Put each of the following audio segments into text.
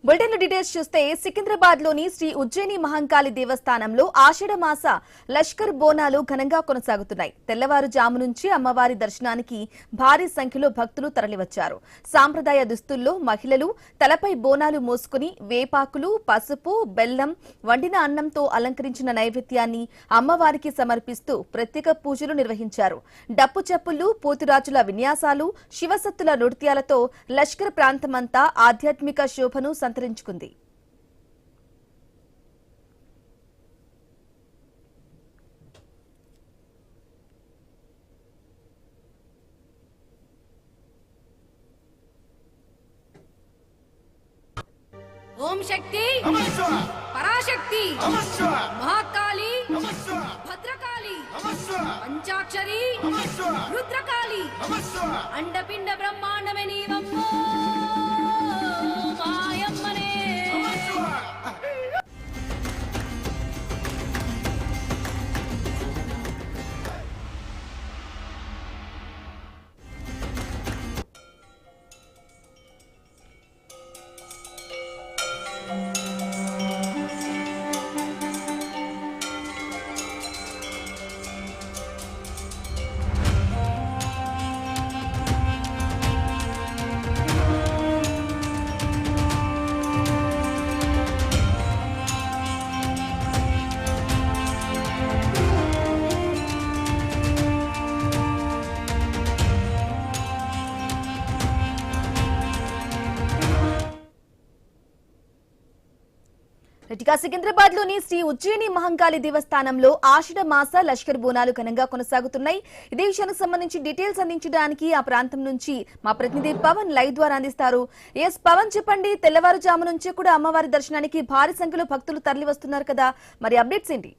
Bulletin details చూస్తే సికింద్రాబాద్ లోని శ్రీ ఉజ్జయిని మహంకాళి దేవస్థానంలో ఆషాఢ మాస లష్కర్ బోనాలు ఘనంగా కొనసాగుతున్నాయి. తెల్లవారుజాము నుంచి అమ్మవారి దర్శనానికి భారీ సంఖ్యలో భక్తులు తరలివచ్చారు. సాంప్రదాయ దుస్తుల్లో మహిళలు తలపై బోనాలు మోసుకుని వేపాకులు, పసుపు, బెల్లం, వండిన అన్నంతో అలంకరించిన నైవేద్యాన్ని అమ్మవారికి సమర్పిస్తూ ప్రత్యేక పూజలు నిర్వహించారు. డప్పు చప్పుళ్లు, పోతురాజుల విన్యాసాలు, శివసత్తుల నృత్యాలతో లష్కర్ ప్రాంతమంతా ఆధ్యాత్మిక శోభను సంతరించుకుంది. ఓం శక్తి పరాశక్తి మహాకాళి భద్రకాళి పంచాక్షరి రుద్రకాళి అండపిండ బ్రహ్మాండమే నీవమ్మో మాయమ్మనే. సికింద్రాబాద్ లోని శ్రీ ఉజ్జయిని మహంకాళి దేవస్థానంలో ఆషాఢ మాస లష్కర్ బోనాలు ఘనంగా కొనసాగుతున్నాయి. ఇదే విషయానికి సంబంధించి డీటెయిల్స్ అందించడానికి ఆ ప్రాంతం నుంచి మా ప్రతినిధి పవన్ లైవ్ ద్వారా అందిస్తారు. పవన్, చెప్పండి, తెల్లవారుజాము నుంచి కూడా అమ్మవారి దర్శనానికి భారీ సంఖ్యలో భక్తులు తరలి వస్తున్నారు కదా, మరి అప్డేట్స్ ఏంటి?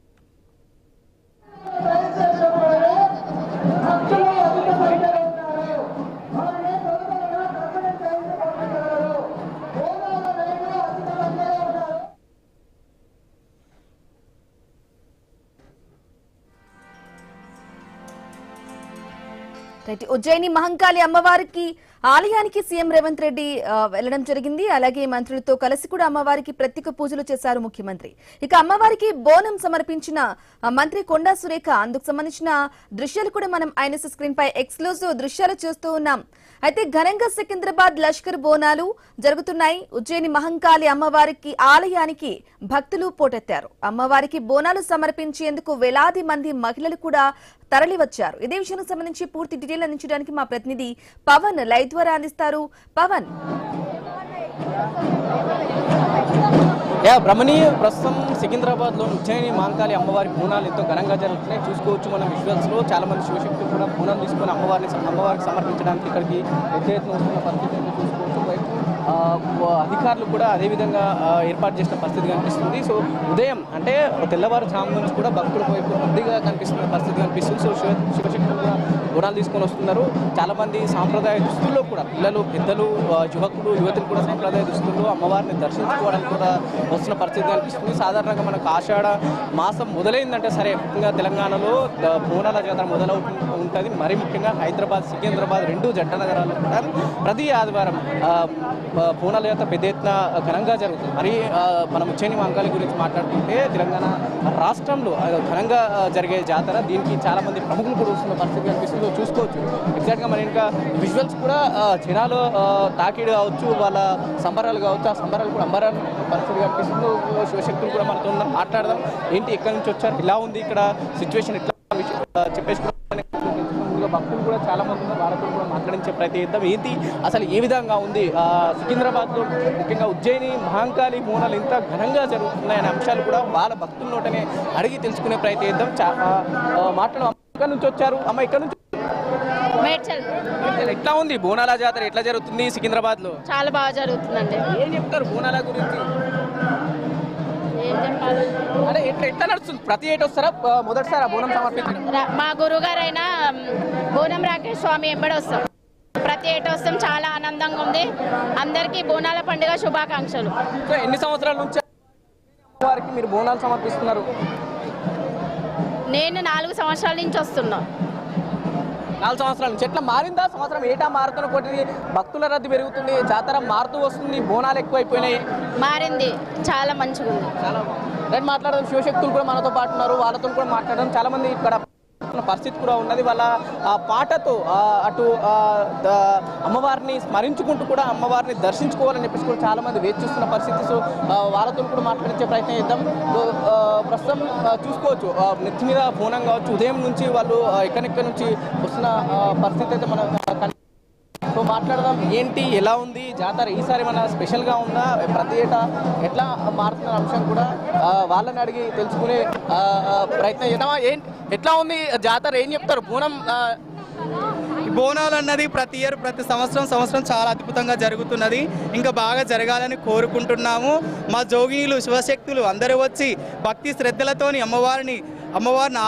ఉజ్జయిని మహంకాళి అమ్మవారికి ఆలయానికి సీఎం రేవంత్ రెడ్డి వెళ్లడం జరిగింది. అలాగే మంత్రులతో కలిసి కూడా అమ్మవారికి ప్రత్యేక పూజలు చేశారు ముఖ్యమంత్రి. ఇక అమ్మవారికి బోనం సమర్పించిన మంత్రి కొండా సురేఖ, అందుకు సంబంధించిన దృశ్యాలు కూడా మనం ఐఎన్ఎస్ స్క్రీన్ పై ఎక్స్క్లూజివ్ దృశ్యాలు చూస్తూ ఉన్నాం. అయితే ఘనంగా సికింద్రాబాద్ లష్కర్ బోనాలు జరుగుతున్నాయి. ఉజ్జయిని మహంకాళి అమ్మవారికి ఆలయానికి భక్తులు పోటెత్తారు. అమ్మవారికి బోనాలు సమర్పించేందుకు వేలాది మంది మహిళలు కూడా తరలి వచ్చారు. ఇదే విషయానికి సంబంధించి పూర్తి డీటెయిల్ అందించడానికి మా ప్రతినిధి పవన్ లైవ్ ద్వారా అందిస్తారు. పవన్. బ్రహ్మణి, ప్రస్తుతం సికింద్రాబాద్ లో ఉజ్జయిని మహంకాళి అమ్మవారి బోనాలు ఎంతో ఘనంగా జరుగుతున్నాయి. చూసుకోవచ్చు మనం విజువల్స్ లో. చాలా మంది శివశక్తులు కూడా బోనం తీసుకుని అమ్మవారికి సమర్పించడానికి ఇక్కడికి పెద్ద ఎత్తున వస్తున్న పరిస్థితి చూసుకోవచ్చు. అధికారులు కూడా అదేవిధంగా ఏర్పాటు చేసిన పరిస్థితి కనిపిస్తుంది. సో ఉదయం అంటే తెల్లవారుజాము నుంచి కూడా భక్తుల వైపు కొద్దిగా కనిపిస్తున్న పరిస్థితి కనిపిస్తుంది. సో శివశక్తులు కూడా బోనాలు తీసుకొని వస్తున్నారు. చాలా మంది సాంప్రదాయ దుస్తుల్లో కూడా పిల్లలు, పెద్దలు, యువకులు, యువతులు కూడా సాంప్రదాయ దుస్తుల్లో అమ్మవారిని దర్శించుకోవడానికి కూడా వస్తున్న పరిస్థితి కనిపిస్తుంది. సాధారణంగా మనకు ఆషాఢ మాసం మొదలైందంటే సరే, ముఖ్యంగా తెలంగాణలో బోనాల జాతర ఉంటుంది. మరి ముఖ్యంగా హైదరాబాద్, సికింద్రాబాద్ రెండు జంట నగరాల్లో కూడా ప్రతి ఆదివారం బోనాల జాతర పెద్ద ఎత్తున ఘనంగా జరుగుతుంది. మరి మనం ఉజ్జయిని మహంకాళి గురించి మాట్లాడుకుంటే తెలంగాణ రాష్ట్రంలో ఘనంగా జరిగే జాతర. దీనికి చాలా మంది ప్రముఖులు కూడా వస్తున్న పరిస్థితి కనిపిస్తుందో చూసుకోవచ్చు. ఎగ్జాక్ట్గా మరి ఇంకా విజువల్స్ కూడా జనాలు తాకిడి కావచ్చు, వాళ్ళ సంబరాలు కావచ్చు, ఆ సంబరాలు కూడా అంబరాలు పరిస్థితి కనిపిస్తుందో. శివశక్తులు కూడా మనతో మాట్లాడదాం. ఏంటి, ఎక్కడి నుంచి వచ్చారు, ఇలా ఉంది ఇక్కడ సిచ్యువేషన్, ఎట్లా చెప్పేసి భక్తులు కూడా చాలా మంది ఉన్నారు. వాళ్ళతో కూడా మాట్లాడించే ప్రయత్నం ఏంటి, అసలు ఏ విధంగా ఉంది సికింద్రాబాద్లో ముఖ్యంగా ఉజ్జయిని మహంకాళి బోనాలు ఇంత ఘనంగా జరుగుతున్నాయనే అంశాలు కూడా వాళ్ళ భక్తుల నోటనే అడిగి తెలుసుకునే ప్రయత్నం మాట్లాడడం. ఎక్కడి నుంచి వచ్చారు అమ్మ? ఇక్కడ నుంచి ఎట్లా ఉంది బోనాల జాతర, ఎట్లా జరుగుతుంది సికింద్రాబాద్ లో? చాలా బాగా జరుగుతుందండి. ఏం చెప్తారు బోనాల గురించి? అంటే ఎట్లా నడుస్తుంది? ప్రతి ఏటా వస్తారా? మొదటిసారి బోనం సమర్పించడం? మా గురుగారైన బోనం రాకేష్ స్వామి ఎంబడి వస్తాం. ప్రతి ఏటా వస్తాం. చాలా ఆనందంగా ఉంది. అందరికీ బోనాల పండుగ శుభాకాంక్షలు. ఎన్ని సంవత్సరాల నుంచి వారికి మీరు బోనాలు సమర్పిస్తున్నారు? నేను 4 సంవత్సరాల నుంచి వస్తున్నా. 4 సంవత్సరాల నుంచి ఎట్లా మారిందా? సంవత్సరం ఏటా మారుతున్న కొద్ది భక్తుల రద్దీ పెరుగుతుంది, జాతర మారుతూ వస్తుంది, బోనాలు ఎక్కువైపోయినాయి. మారింది, చాలా మంచిగా ఉంది. చాలా రైట్ మాట్లాడడం. శివశక్తులు కూడా మనతో పాటు ఉన్నారు, వాళ్ళతో కూడా మాట్లాడడం. చాలా మంది ఇక్కడ పరిస్థితి కూడా ఉన్నది. వాళ్ళ పాటతో అటు అమ్మవారిని స్మరించుకుంటూ కూడా అమ్మవారిని దర్శించుకోవాలని చెప్పేసి కూడా చాలా మంది వేచి చూస్తున్న పరిస్థితి. సో వాళ్ళతో కూడా మాట్లాడించే ప్రయత్నం చేద్దాం. ప్రస్తుతం చూసుకోవచ్చు నెత్తి మీద బోనం కావచ్చు, ఉదయం నుంచి వాళ్ళు ఎక్కడెక్కడి నుంచి వస్తున్న పరిస్థితి అయితే మనం సో మాట్లాడదాం. ఏంటి, ఎలా ఉంది జాతర ఈసారి మన స్పెషల్గా ఉందా, ప్రతి ఏటా ఎట్లా మారుతున్న అంశం కూడా వాళ్ళని అడిగి తెలుసుకునే ప్రయత్నం చేద్దామా. ఎట్లా ఉంది జాతర, ఏం చెప్తారు? బోనాలు అన్నది ప్రతి సంవత్సరం చాలా అద్భుతంగా జరుగుతున్నది. ఇంకా బాగా జరగాలని కోరుకుంటున్నాము. మా జోగినీలు శివశక్తులు అందరూ వచ్చి భక్తి శ్రద్ధలతోని అమ్మవారిని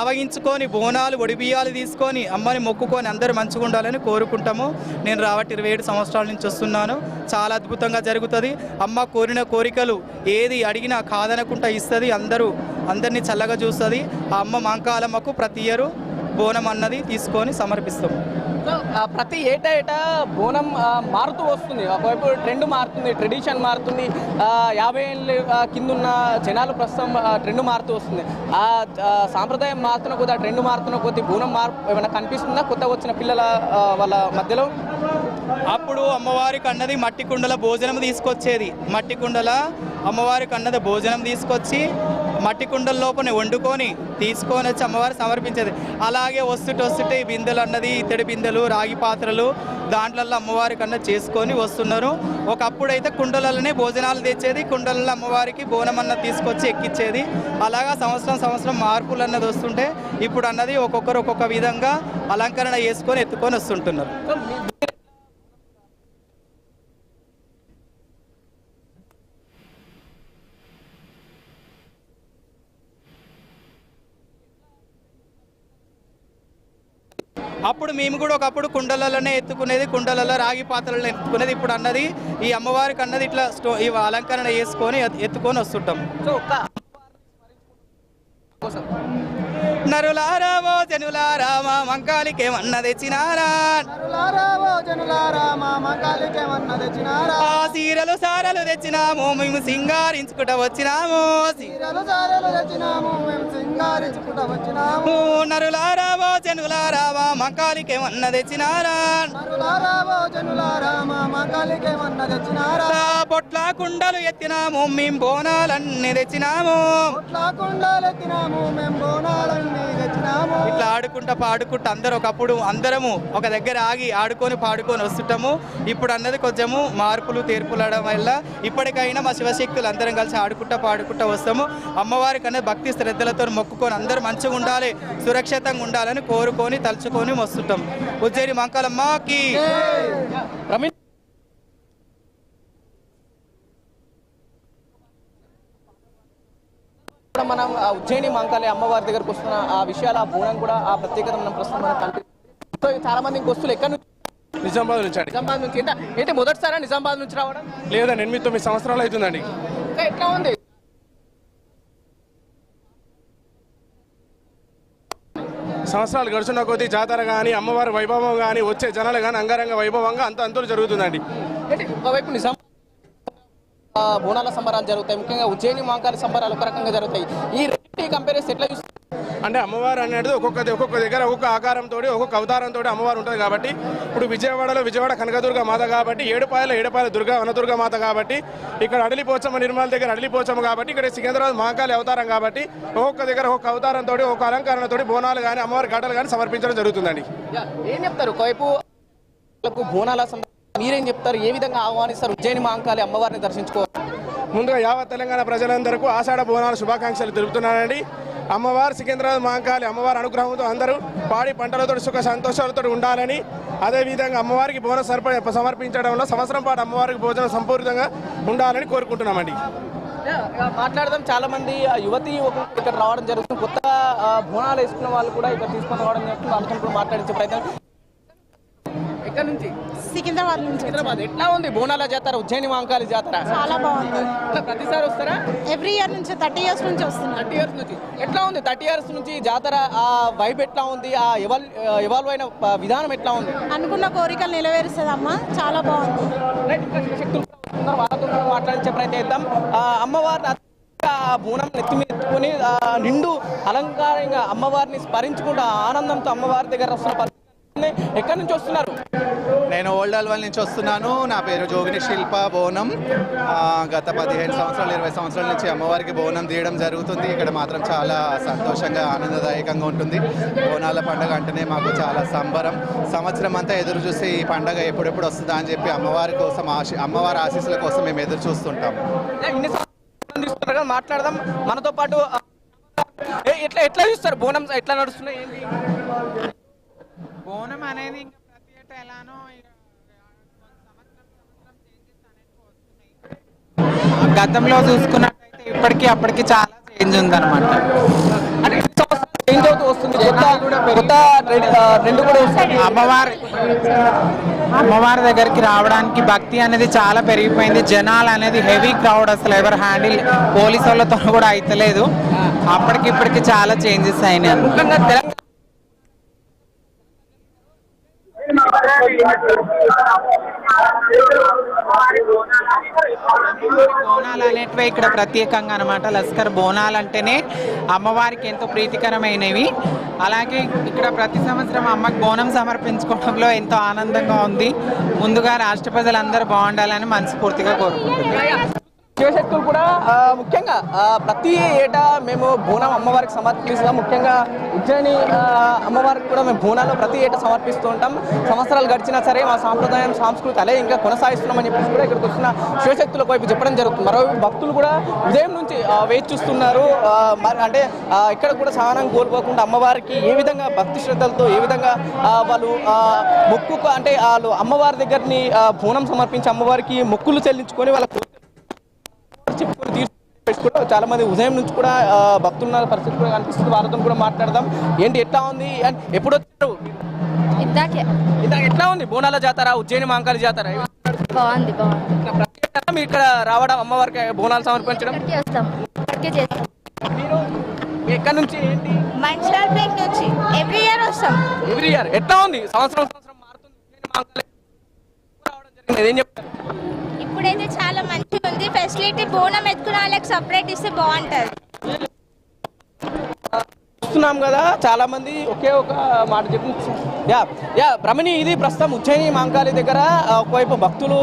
ఆవగించుకొని బోనాలు ఒడిబియ్యాలు తీసుకొని అమ్మని మొక్కుకొని అందరూ మంచిగా ఉండాలని కోరుకుంటాము. నేను రావట్టి 27 సంవత్సరాల నుంచి వస్తున్నాను. చాలా అద్భుతంగా జరుగుతుంది. అమ్మ కోరిన కోరికలు ఏది అడిగినా కాదనకుండా ఇస్తుంది. అందరినీ చల్లగా చూస్తుంది. ఆ అమ్మ మాంకాలమ్మకు ప్రతి ఇయర్ బోనం అన్నది తీసుకొని సమర్పిస్తాము. ప్రతి ఏటా బోనం మారుతూ వస్తుంది. ఒకవైపు ట్రెండ్ మారుతుంది, ట్రెడిషన్ మారుతుంది. 50 ఏళ్ళ కిందున్న జనాలు ప్రస్తుతం ట్రెండ్ మారుతూ వస్తుంది. ఆ సాంప్రదాయం మారుతున్న కొద్ది, ఆ ట్రెండ్ మారుతున్న కొద్ది బోనం ఏమైనా కనిపిస్తుందా కొత్తగా వచ్చిన పిల్లల వాళ్ళ మధ్యలో? అప్పుడు అమ్మవారికి అన్నది మట్టి కుండల భోజనం తీసుకొచ్చేది. మట్టి కుండల అమ్మవారికి అన్నది భోజనం తీసుకొచ్చి మట్టి కుండల లోపల వండుకొని తీసుకొని వచ్చి అమ్మవారు సమర్పించేది. అలాగే వస్తుంటే ఈ బిందెలు అన్నది ఇత్తడి బిందెలు, రాగి పాత్రలు దాంట్లలో అమ్మవారికి అన్నది చేసుకొని వస్తున్నారు. ఒకప్పుడైతే కుండలలోనే భోజనాలు తెచ్చేది, కుండలలో అమ్మవారికి బోనం అన్నది తీసుకొచ్చి ఎక్కించేది. అలాగా సంవత్సరం మార్పులు అన్నది వస్తుంటే ఇప్పుడు అన్నది ఒక్కొక్కరు ఒక్కొక్క విధంగా అలంకరణ చేసుకొని ఎత్తుకొని వస్తుంటున్నారు. అప్పుడు మేము కూడా ఒకప్పుడు కుండలలోనే ఎత్తుకునేది, కుండలలో రాగి పాత్రలను ఎత్తుకునేది. ఇప్పుడు అన్నది ఈ అమ్మవారికి అన్నది ఇట్లా ఈ అలంకరణ చేసుకొని ఎత్తుకొని వస్తుంటాం. సో నరులారా ఓ జనులారా మా మంకాలికేమన్న తెచ్చినారా, ఆ సీరలు సారలు తెచ్చినాము మేము సింగారించుకుంటూ వచ్చినాము. నరులారా ఓ జనులారా మా మంకాలికేమన్న తెచ్చినారా, పొట్ల కుండలు ఎత్తినాము మేము బోనాలన్నీ తెచ్చినాము. ఇట్లా ఆడుకుంటా పాడుకుంటా అందరము ఒక దగ్గర ఆగి ఆడుకొని పాడుకొని వస్తుంటాము. ఇప్పుడు అన్నది కొంచెము మార్పులు తీర్పులడం వల్ల ఇప్పటికైనా మా శివశక్తులు అందరం కలిసి ఆడుకుంటా పాడుకుంటా వస్తాము. అమ్మవారికి అనేది భక్తి శ్రద్ధలతో మొక్కుకొని అందరూ మంచిగా ఉండాలి, సురక్షితంగా ఉండాలని కోరుకొని తలుచుకొని వస్తుంటాం. ఉజ్జయిని మంకాలమ్మకి. మనం ఉజ్జయిని మంకాళి అమ్మవారి దగ్గరకు వస్తున్న ఆ విషయాలు, ఆ బోనం కూడా ఆ ప్రత్యేకత మనం ప్రస్తుతం కనిపిస్తుంది. చాలా మంది వస్తువులు ఎక్కడి నుంచి? నిజామాబాద్ నుంచి అండి. నిజామాబాద్ నుంచి. ఏంటి మొదటిసారా నిజామాబాద్ నుంచి రావడం? లేదండి, 8-9 సంవత్సరాలు అవుతుందండి. ఎట్లా ఉంది? సంవత్సరాలు గడుచున్న కొద్దీ జాతర కానీ అమ్మవారి వైభవం కానీ వచ్చే జనాలు కానీ అంగరంగ వైభవంగా అంతలో జరుగుతుందండి. ఒకవైపు నిజాం బోనాల సంబరాలు జరుగుతాయి, ముఖ్యంగా ఉజ్జయిని మహంకాళి సంబరాలు ఒక రకంగా జరుగుతాయి. ఈ రెండింటి కంపేర్ ఎట్లా చూస్తారు? అంటే అమ్మవారు అనేది ఒక్కొక్క దగ్గర ఒక్కొక్క ఆకారంతో ఒక్కొక్క అవతారంతో అమ్మవారు ఉంటుంది కాబట్టి, ఇప్పుడు విజయవాడ కనకదుర్గ మాత కాబట్టి, ఏడుపాయల దుర్గా వనదుర్గ మాత కాబట్టి, ఇక్కడ అడలిపోచమ్మ నిర్మల దగ్గర అడలిపోచమ్మ కాబట్టి, ఇక్కడ సికింద్రాబాద్ మహంకాళి అవతారం కాబట్టి ఒక్కొక్క దగ్గర ఒక్కొక్క అవతారంతో ఒక అలంకరణతో బోనాలు కానీ అమ్మవారి ఘటాలు కానీ సమర్పించడం జరుగుతుందండి. ఏం చెప్తారు? ఒకవైపు బోనాల మీరేం చెప్తారు? ఏ విధంగా ఆహ్వానిస్తారు ఉజ్జయిని మహంకాళి అమ్మవారిని దర్శించుకోవాలి? ముందుగా యావత్ తెలంగాణ ప్రజలందరికీ ఆషాఢ బోనాల శుభాకాంక్షలు తెలుపుతున్నానండి. అమ్మవారు సికింద్రాబాద్ మహంకాళి అమ్మవారి అనుగ్రహంతో అందరూ పాడి పంటలతో సుఖ సంతోషాలతో ఉండాలని, అదేవిధంగా అమ్మవారికి బోనం సమర్పించడంలో సంవత్సరం పాటు అమ్మవారికి భోజనం సంపూర్ణంగా ఉండాలని కోరుకుంటున్నామండి. మాట్లాడదాం. చాలా మంది యువతి యువకులు ఇక్కడ రావడం జరుగుతుంది. కొత్త బోనాలు వేసుకున్న వాళ్ళు కూడా ఇక్కడ తీసుకొని రావడం జరుగుతుంది. వాళ్ళతో కూడా మాట్లాడించే ప్రయత్నం. ఎక్కడ నుంచి? సికింద్రాబాద్ నుంచి హైదరాబాద్. ఎట్లా ఉంది బోనాల జాతర, ఉజ్జయిని మహంకాళి జాతర? చాలా బాగుంది. ప్రతిసారి వస్తారా? ఎవ్రీ ఇయర్ నుంచి 30 years నుంచి వస్తున్నాం. 30 years నుంచి. ఎట్లా ఉంది 30 years నుంచి జాతర? ఆ వైబ్ ఎట్లా ఉంది? ఆ ఎవాల్వ్ అయిన విధానం ఎట్లా ఉంది? అనుకున్న కోరికలు నెరవేరుస్తుందమ్మా, చాలా బాగుంది. శక్తులు వాళ్ళతో కూడా మాట్లాడించే ప్రయత్నం చేద్దాం. అమ్మవారిని బోనం నెత్తి మీద ఎత్తుకొని నిండు అలంకారంగా అమ్మవారిని స్మరించుకుంటూ ఆనందంతో అమ్మవారి దగ్గర వస్తున్న పరిస్థితి. ఎక్కడి నుంచి వస్తున్నారు? నేను ఓల్డ్ అల్వాల్ నుంచి వస్తున్నాను. నా పేరు జోగిని శిల్ప బోనం. గత 15 సంవత్సరాలు 20 సంవత్సరాల నుంచి అమ్మవారికి బోనం తీయడం జరుగుతుంది. ఇక్కడ మాత్రం చాలా సంతోషంగా ఆనందదాయకంగా ఉంటుంది. బోనాల పండుగ అంటేనే మాకు చాలా సంబరం. సంవత్సరం అంతా ఎదురు చూసి ఈ పండుగ ఎప్పుడెప్పుడు వస్తుందా అని చెప్పి అమ్మవారి కోసం అమ్మవారి ఆశీస్సుల కోసం మేము ఎదురు చూస్తుంటాం. మాట్లాడదాం. మనతో పాటు ఎట్లా చూస్తారు బోనం ఎట్లా నడుస్తున్నాయి? ఏంటి బోనం అనేది ఇంకా ప్రతి ఏటా ఎలానో గతంలో చూసుకున్నట్టయితే ఇప్పటికీ అప్పటికి చాలా చేంజ్ ఉందన్నమాట. చేంజ్ అవుతూ వస్తుంది. కొత్త రెండు కూడా వస్తుంది. అమ్మవారి దగ్గరికి రావడానికి భక్తి అనేది చాలా పెరిగిపోయింది. జనాలు అనేది హెవీ క్రౌడ్, అసలు ఎవరు హ్యాండిల్ పోలీసు వాళ్ళతో కూడా అయితలేదు. అప్పటికిప్పటికి చాలా చేంజెస్ అయినాయి. ముఖ్యంగా తెలంగాణ బోనాలు అనేటివి ఇక్కడ ప్రత్యేకంగా అనమాట. లస్కర్ బోనాలు అంటేనే అమ్మవారికి ఎంతో ప్రీతికరమైనవి. అలాగే ఇక్కడ ప్రతి సంవత్సరం అమ్మకి బోనం సమర్పించుకోవడంలో ఎంతో ఆనందంగా ఉంది. ముందుగా రాష్ట్ర ప్రజలందరూ బాగుండాలని మనస్ఫూర్తిగా కోరుకుంటున్నాం. శివశక్తులు కూడా ముఖ్యంగా ప్రతి ఏటా మేము బోనం అమ్మవారికి సమర్పిస్తాం. ముఖ్యంగా ఉజ్జయిని అమ్మవారికి కూడా మేము బోనాలు ప్రతి ఏటా సమర్పిస్తూ ఉంటాం. సంవత్సరాలు గడిచినా సరే మా సాంప్రదాయం సంస్కృతి అదే ఇంకా కొనసాగిస్తున్నామని చెప్పేసి కూడా ఇక్కడికి వస్తున్న శివశక్తులకు వైపు చెప్పడం జరుగుతుంది. మరోవైపు భక్తులు కూడా ఉదయం నుంచి వేచి చూస్తున్నారు. అంటే ఇక్కడ కూడా సహనం కోల్పోకుండా అమ్మవారికి ఏ విధంగా భక్తి శ్రద్ధలతో ఏ విధంగా వాళ్ళు మొక్కుకు అంటే వాళ్ళు అమ్మవారి దగ్గరని బోనం సమర్పించి అమ్మవారికి మొక్కులు చెల్లించుకొని వాళ్ళ చాలా మంది ఉదయం నుంచి కూడా భక్తులున్న పరిస్థితి కూడా కనిపిస్తుంది. వారితో కూడా మాట్లాడదాం. ఏంటి ఎట్లా ఉంది? ఎప్పుడు వచ్చారు? ఎట్లా ఉంది బోనాల జాతర, ఉజ్జయిని మహంకాళి జాతర? బాగుంది. మీరు ఇక్కడ రావడం అమ్మవారికి బోనాలు సమర్పించడం మీరు ఎక్కడి నుంచి? ఏంటి? మంచిర్యాలపేట నుంచి ఎవ్రీ ఇయర్ వస్తాం. Every year. ఎట్లా ఉంది? సంవత్సరం మారుతుంది. ఏం చెప్తారు? ఇప్పుడైతే చాలా మంచిగా ఉంది ఫెసిలిటీ. బోనం ఎత్తుకున్న వాళ్ళకి సపరేట్ ఇస్తే బాగుంటుంది. చూస్తున్నాం కదా చాలా మంది ఒకే ఒక మాట చెప్పి బ్రహ్మణి ఇది ప్రస్తుతం ఉజ్జయిని మహంకాళి దగ్గర ఒకవైపు భక్తులు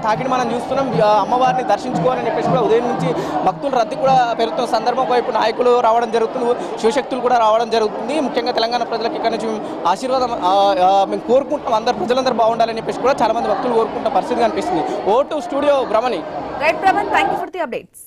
తాకిడి మనం చూస్తున్నాం. అమ్మవారిని దర్శించుకోవాలని చెప్పేసి కూడా ఉదయం నుంచి భక్తులు రద్దీ కూడా పెరుగుతున్న సందర్భం. ఒకవైపు నాయకులు రావడం జరుగుతుంది, శివశక్తులు కూడా రావడం జరుగుతుంది. ముఖ్యంగా తెలంగాణ ప్రజలకు ఇక్కడ నుంచి ఆశీర్వాదం మేము కోరుకుంటాం. ప్రజలందరూ బాగుండాలని చెప్పేసి కూడా చాలా మంది భక్తులు కోరుకుంటున్న పరిస్థితి కనిపిస్తుంది. Over to studio Brahmani. Right Brahman, thank you for the updates.